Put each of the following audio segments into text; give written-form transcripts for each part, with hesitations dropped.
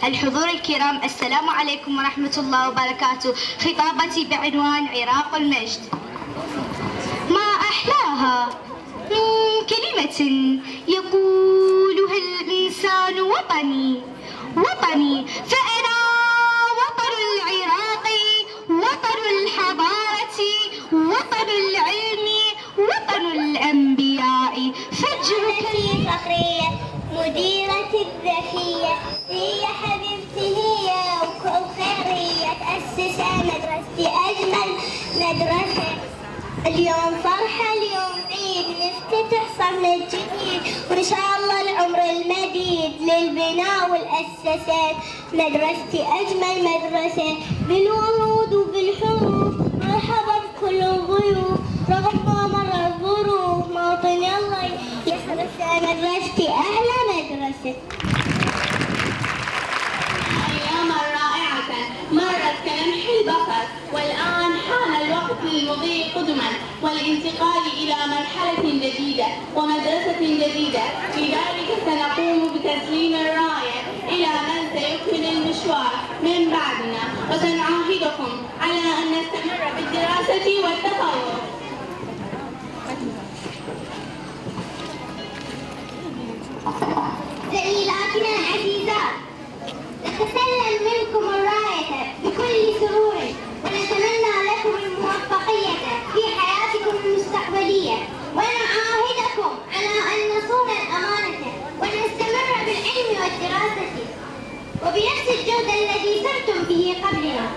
الحضور الكرام، السلام عليكم ورحمة الله وبركاته. خطابتي بعنوان عراق المجد. ما أحلاها كلمة يقولها الإنسان وطني وطني، فأنا وطن العراق، وطن الحضارة، وطن العلم، وطن الأنبياء. فجرك الفخرية مديرتي الذكية هي حبيبتي، هي وخيرية تأسس مدرستي أجمل مدرسة. اليوم فرحة، اليوم عيد، نفتتح صفنا الجديد، وإن شاء الله العمر المديد للبناء والأساسات. مدرستي أجمل مدرسة بالورود وبالحروف، مرحبا بكل الضيوف رغم ما مر الظروف. موطني الله يحرسها، مدرستي أحلى مدرسة. أياما رائعة مرت كلمح البصر، والآن حان الوقت للمضي قدما والانتقال إلى مرحلة جديدة ومدرسة جديدة. لذلك سنقوم بتسليم الراية إلى من سيكمل المشوار من بعدنا، وسنعاهدكم على أن نستمر بالدراسة والتفوق. زميلاتنا العزيزات، نتسلم منكم الراية بكل سرور، ونتمنى لكم الموفقية في حياتكم المستقبلية، ونعاهدكم على أن نصون الأمانة ونستمر بالعلم والدراسة وبنفس الجهد الذي سرتم به قبلنا.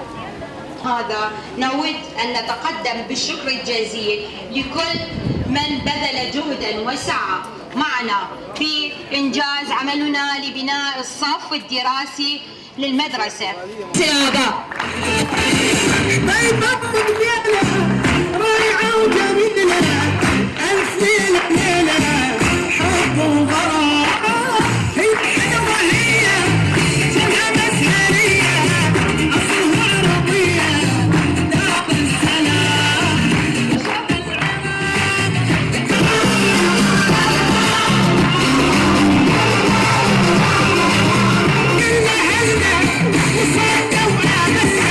هذا نود أن نتقدم بالشكر الجزيل لكل من بذل جهدا وسعى معنا في إنجاز عملنا لبناء الصف الدراسي للمدرسة. رائعة وجميلة، ألف ليلة ليلة حب وغرام، هي حلوة هي سنة مسهرية، أصلها عربية داق السلام. كلنا هلنا وصلنا وآمنا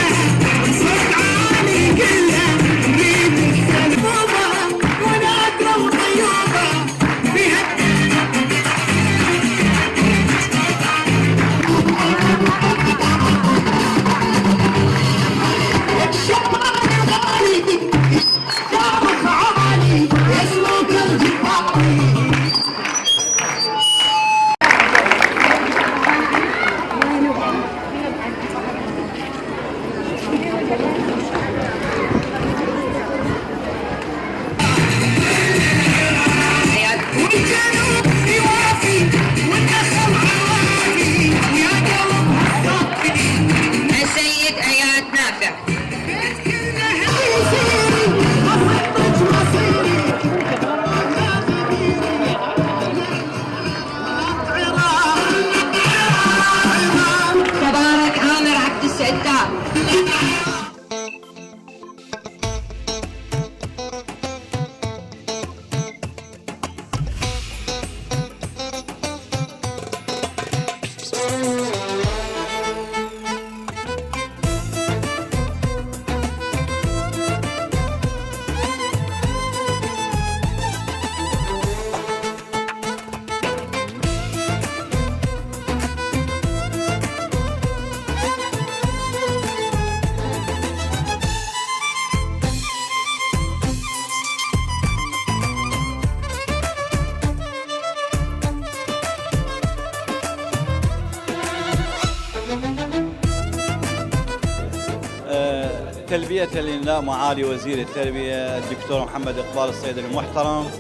تلبية لنداء معالي وزير التربية الدكتور محمد إقبال الصيدلي المحترم،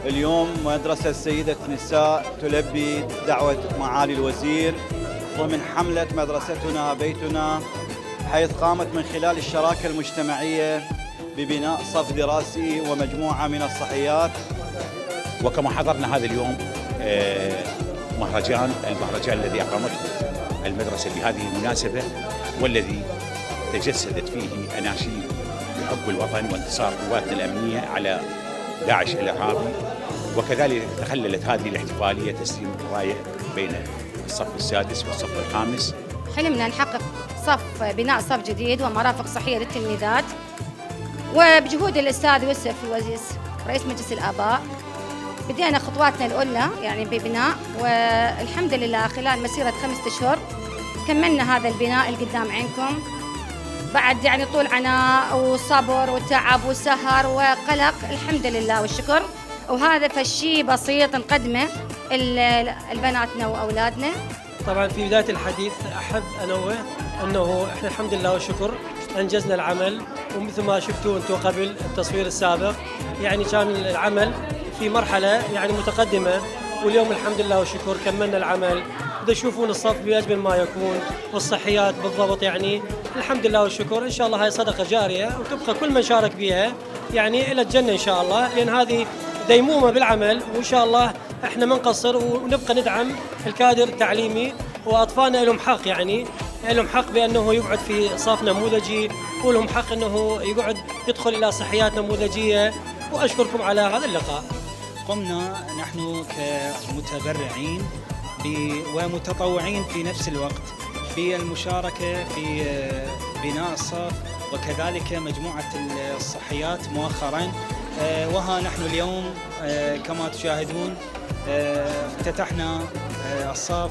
اليوم مدرسة سيدة نساء تلبي دعوة معالي الوزير ضمن حملة مدرستنا بيتنا، حيث قامت من خلال الشراكة المجتمعية ببناء صف دراسي ومجموعة من الصحيات. وكما حضرنا هذا اليوم المهرجان الذي أقامته المدرسة بهذه المناسبة، والذي تجسدت فيه أناشيد بحب الوطن وانتصار قواتنا الأمنية على داعش الإرهابي، وكذلك تخللت هذه الاحتفالية تسليم الراية بين الصف السادس والصف الخامس. حلمنا نحقق بناء صف جديد ومرافق صحية للتلميذات، وبجهود الأستاذ يوسف الوزيس رئيس مجلس الآباء بدينا خطواتنا الأولى يعني ببناء، والحمد لله خلال مسيرة 5 أشهر كملنا هذا البناء اللي قدام عينكم بعد يعني طول عناء وصبر وتعب وسهر وقلق، الحمد لله والشكر. وهذا فالشيء بسيط نقدمه لبناتنا وأولادنا. طبعا في بداية الحديث أحب أنوه أنه إحنا الحمد لله والشكر أنجزنا العمل، ومثل ما شفتوا أنتم قبل التصوير السابق يعني كان العمل في مرحلة يعني متقدمة، واليوم الحمد لله والشكر كملنا العمل. تشوفون الصف بأجمل ما يكون والصحيات بالضبط، يعني الحمد لله والشكر. إن شاء الله هاي صدقة جارية وتبقى كل من شارك بها يعني إلى الجنة إن شاء الله، لأن هذه ديمومة بالعمل، وإن شاء الله إحنا ما نقصر ونبقى ندعم الكادر التعليمي، وأطفالنا لهم حق يعني لهم حق بأنه يقعد في صف نموذجي، ولهم حق أنه يقعد يدخل إلى صحيات نموذجية. وأشكركم على هذا اللقاء. قمنا نحن كمتبرعين ومتطوعين في نفس الوقت في المشاركة في بناء الصف، وكذلك مجموعة الصحيات مؤخرا. وها نحن اليوم كما تشاهدون افتتحنا الصف.